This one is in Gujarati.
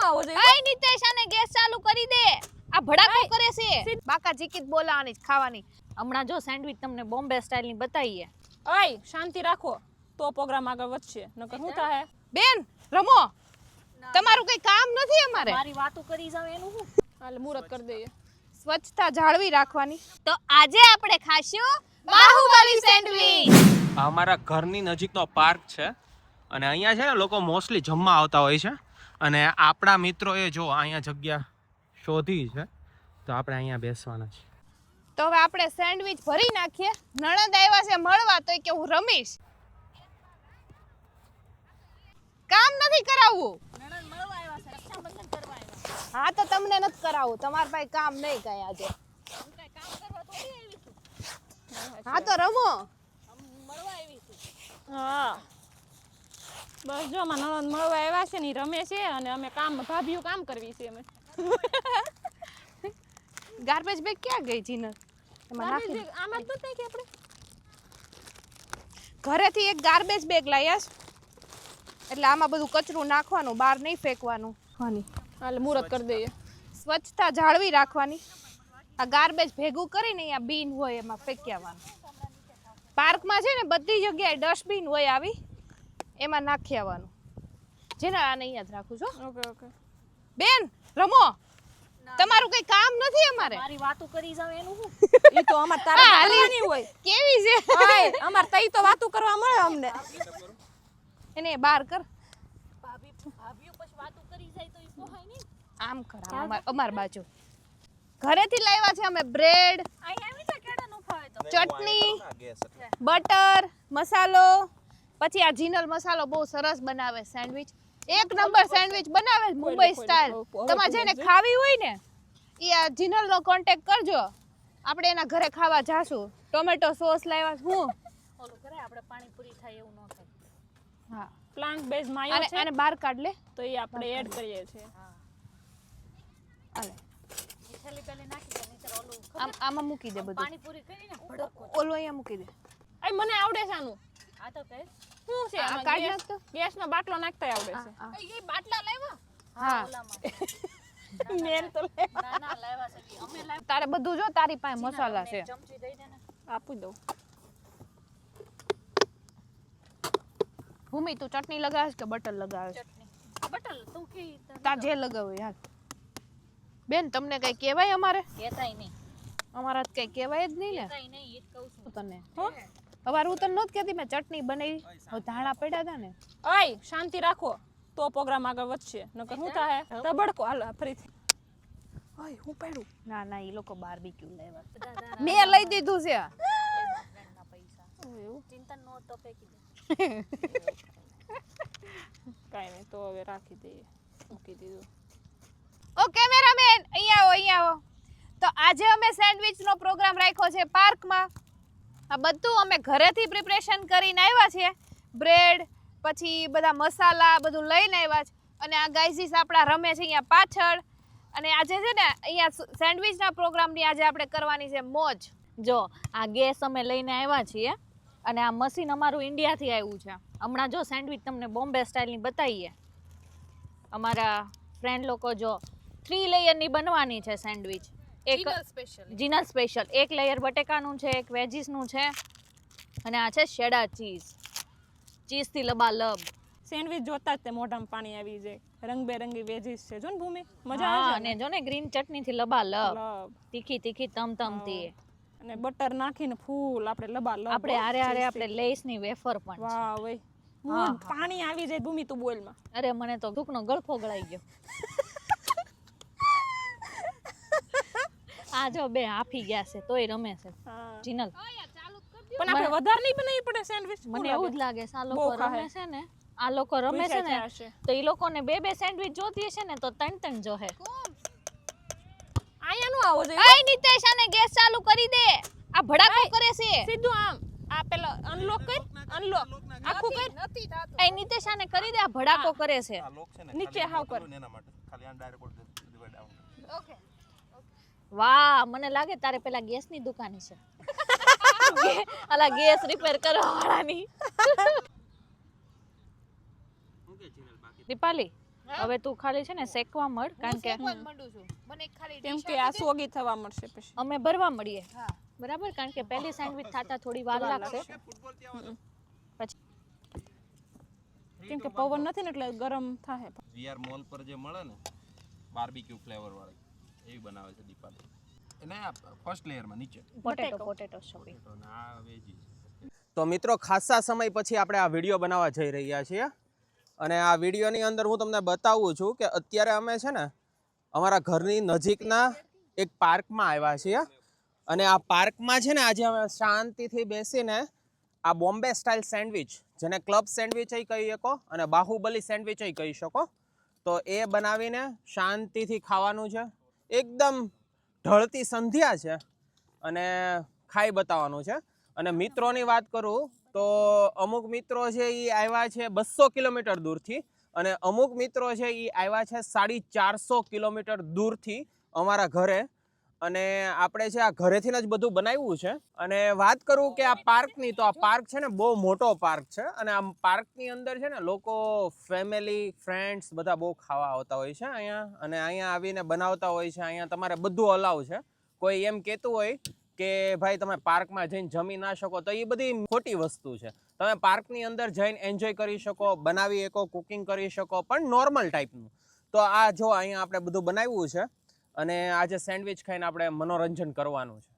આવો છે કઈ નિતેશ આને ગેસ ચાલુ કરી દે આ ભડાકો કરે છે બાકા જીકીત બોલાવાની ખાવાની હમણાં જો સેન્ડવિચ તમને બોમ્બે સ્ટાઇલ ની બતાવીએ ઓય શાંતિ રાખો તો પ્રોગ્રામ આગળ વધશે નકર શું થાય બેન રમો તમારું કઈ કામ નથી અમારે મારી વાતો કરી જાવ એનું હું હાલ મુહૂર્ત કરી દઈએ સ્વચ્છતા જાળવી રાખવાની તો આજે આપણે ખાશું બાહુબલી સેન્ડવિચ આ અમારા ઘરની નજીકનો પાર્ક છે અને અહીંયા છે ને લોકો મોસ્ટલી જમવા આવતા હોય છે અને આપણા મિત્રોએ જો અહીંયા જગ્યા શોધી છે તો આપણે અહીંયા બેસવાના છે તો હવે આપણે સેન્ડવિચ ભરી નાખીએ નણંદ આવ્યા છે મળવા તો કે હું રમીશ કામ નથી કરાવવું નણંદ મળવા આવ્યા છે રક્ષાબંધન કરવા આવ્યા હા તો તમને નથી કરાવવું તમારા પાસે કામ નહીં કઈ આજે હું કઈ કામ કરવા થોડી આવી છું હા તો રમો મળવા આવી છું હા બસ જો માં નણંદ મળવા આવ્યા છે ને રમે છે અને અમે કામ ભાભીઓ કામ કરવી છે અમે ગાર્બેજ બેગ ક્યાં ગઈ જીનર એમાં નાખી દે. આમાં તો થાય કે આપણે ઘરેથી એક ગાર્બેજ બેગ લાવ્યા છે એટલે આમાં બધું કચરું નાખવાનું બહાર નહીં ફેંકવાનું હાની હાલ મુહૂર્ત કરી દઈએ સ્વચ્છતા જાળવી રાખવાની આ ગાર્બેજ ભેગું કરીને અહીંયા બીન હોય એમાં ફેંકી આવવાનું પાર્કમાં છે ને બધી જગ્યાએ ડસ્ટબિન હોય આવી એમાં નાખી આવવાનું જેને આને અહીંયા જ રાખું છું ઓકે ઓકે બેન રમો તમારું કઈ કામ નથી અમારે મારી વાતો કરી જાવ એનું હું ઈ તો અમાર તારા હાલવાની હોય કેવી છે ઓય અમાર તઈ તો વાતો કરવા મળે અમને એને બહાર કર ભાભીઓ પછી વાતો કરી જાય તો ઈ પોહાય નહીં આમ કર અમાર બાજુ ઘરેથી લાવ્યા છે અમે બ્રેડ અહીં આવી તો કેડા નો ફાવે તો ચટણી બટર મસાલો પછી આ જીનલ મસાલો બહુ સરસ બનાવે સેન્ડવિચ એક નંબર સેન્ડવિચ બનાવે મુંબઈ સ્ટાઇલ તમારે જેને ખાવી હોય ને ઈ આ જીનલ નો કોન્ટેક્ટ કરજો આપણે એના ઘરે ખાવા જાશું ટોમેટો સોસ લાવ્યા છે હું ઓલું કરે આપણે પાણી પૂરી થાય એવું ન થાય હા પ્લાન્ટ બેઝ માયો અને છે આને બહાર કાઢ લે તો એ આપણે એડ કરીએ છીએ આલે થેલી પેલી નાખી દે નહીતર ઓલું આમાં મૂકી દે બધું પાણી પૂરી કરીને ભડકો ઓલું અહીંયા મૂકી દે આય મને આવડે છે આનું આ તો કહે શું છે આ કાઢ નાખ તો ગેસનો બાટલો નાખતા આવડે છે એ બાટલા લાવ્યા હા ઓલામાં મેન તો ના ના લાવ્યા છે અમે લાવ્યા તારે બધું જો તારી પાસે મસાલા છે ચમચી દઈ દે ને આપી દઉં ભૂમિ તું ચટણી લગાવે કે બટર લગાવે ચટણી બટલ તું કે તાર જે લગાવે યાર બેન તમને કઈ કહેવાય અમારે કેતાય નહીં અમારા કઈ કહેવાય જ નહીં ને કેતાય નહીં એ જ કહું છું તને અવાર હું તને નહોત કહેતી મેં ચટણી બનાવી હવે ધાણા પડ્યા હતા ને ઓય શાંતિ રાખો તો પ્રોગ્રામ આગળ વધશે નકર શું થાય તબડકો હાલ ફરીથી ઓય હું પડ્યું ના ના એ લોકો બાર્બીક્યુ લાવ્યા બધા મેં લઈ દીધું છે ફ્રેન્ડના પૈસા એવું ચિંતા નો તો ફેંકી દે કાઈ નહીં તો હવે રાખી દઈએ મૂકી દીધું ઓ કેમેરામેન અહીંયા આવો તો આજે અમે સેન્ડવિચનો પ્રોગ્રામ રાખ્યો છે પાર્કમાં આ બધું અમે ઘરેથી પ્રિપરેશન કરીને આવ્યા છીએ બ્રેડ પછી બધા મસાલા બધું લઈને આવ્યા છે અને આ ગાઈઝીસ આપણા રમે છે અહીંયા પાછળ અને આજે છે ને અહીંયા સેન્ડવિચના પ્રોગ્રામની આજે આપણે કરવાની છે મોજ જો આ ગેસ અમે લઈને આવ્યા છીએ અને આ મશીન અમારું ઇન્ડિયાથી આવ્યું છે હમણાં જો સેન્ડવિચ તમને બોમ્બે સ્ટાઇલની બતાવીએ અમારા ફ્રેન્ડ લોકો જો 3 લેયરની બનવાની છે સેન્ડવિચ એક જીનલ સ્પેશિયલ એક લેયર બટેકાનું છે એક વેજીસનું છે અને આ છે શેડા ચીઝથી લબાલબ સેન્ડવિચ જોતા જ તે મોઢામાં પાણી આવી જાય રંગબેરંગી વેજીસ છે જો ને ભૂમિ મજા હા આવે અને જો ને ગ્રીન ચટણીથી લબાલબ લબ તીખી તમતમતી અને બટર નાખીને ફૂલ આપણે લબાલબ આપણે આરે આપણે લેસની વેફર પણ છે વાહ ભાઈ મોઢ પાણી આવી જાય ભૂમિ તું બોલમાં અરે મને તો ભૂખનો ગળફો ગળાઈ ગયો આ જો બે હાફી ગયા છે તોય રમે છે હા જીનલ પણ આપણે વધારે નહીં બનાવી પડે સેન્ડવિચ મને એવું જ લાગે છે આ લોકો બહુ ખાય. રમે છે ને આ લોકો રમે છે ને હશે. તો એ લોકોને બે સેન્ડવિચ જોતી હશે ને તો ત્રણ જોહે આયા નું આવો જોઈએ કઈ નિતેશ આને ગેસ ચાલુ કરી દે આ ભડાકો કરે છે સીધું આમ આ પેલા અનલોક કર અનલોક આખું કર એ નિતેશ આને કરી દે આ ભડાકો કરે છે નીચે હાવ કર ઓકે વાહ મને લાગે તારે પેલા ગેસની દુકાન છે અલા ગેસ રિપેર કરવા વાળાની દીપાલી હવે તું ખાલી છે ને શેકવા મળ કારણ કે મંડું છું મને એક ખાલી કેમ dish કે આ સોગી થવા મળશે પછી. અમે ભરવા મળીએ હા બરાબર કારણ કે પહેલી સેન્ડવિચ થતા થોડી વાર લાગશે પછી કેમ કે પવન નથી ને એટલે ગરમ થાય. વીઆર મોલ પર જે મળે ને બાર્બીક્યુ ફ્લેવર વાળી એવી બનાવે છે દીપાલી. એને આ ફર્સ્ટ લેયરમાં નીચે પોટેટો સ્ટફિંગ તો આ વેજી તો મિત્રો ખાસા સમય પછી આપણે આ વિડીયો બનાવવા જઈ રહ્યા છીએ અને આ વિડીયોની અંદર હું તમને બતાવું છું કે અત્યારે અમે છે ને અમારા ઘરની નજીકના એક પાર્કમાં આવ્યા છીએ અને આ પાર્કમાં છે ને આજે અમે શાંતિથી બેસીને આ બોમ્બે સ્ટાઇલ સેન્ડવિચ જેને ક્લબ સેન્ડવિચ કહી શકો અને બાહુબલી સેન્ડવિચ કહી શકો તો એ બનાવીને શાંતિથી ખાવાનું છે. એકદમ ઢળતી સંધ્યા છે અને ખાઈ બતાવવાનું છે. અને મિત્રોની વાત કરું તો અમુક મિત્રો છે એ આવ્યા છે 200 કિલોમીટર દૂરથી અને અમુક મિત્રો છે એ આવ્યા છે 450 કિલોમીટર દૂરથી અમારા ઘરે અને આપણે છે આ ઘરેથી જ બધું બનાવ્યું છે. અને વાત કરું કે આ પાર્કની તો આ પાર્ક છે ને બહુ મોટો પાર્ક છે અને આ પાર્કની અંદર છે ને લોકો ફેમિલી ફ્રેન્ડ્સ બધા બહુ ખાવા આવતા હોય છે અહીંયા અને અહીંયા આવીને બનાવતા હોય છે. અહીંયા તમારે બધું અલાવ છે. કોઈ એમ કહેતું હોય કે ભાઈ તમે પાર્કમાં જઈને જમી ના શકો તો એ બધી ખોટી વસ્તુ છે. તમે પાર્કની અંદર જઈને એન્જોય કરી શકો, બનાવી શકો, કુકિંગ કરી શકો પણ નોર્મલ ટાઈપનું. તો આ જો અહીંયા આપણે બધું બનાવ્યું છે અને આજે સેન્ડવિચ ખાઈને આપણે મનોરંજન કરવાનું છે.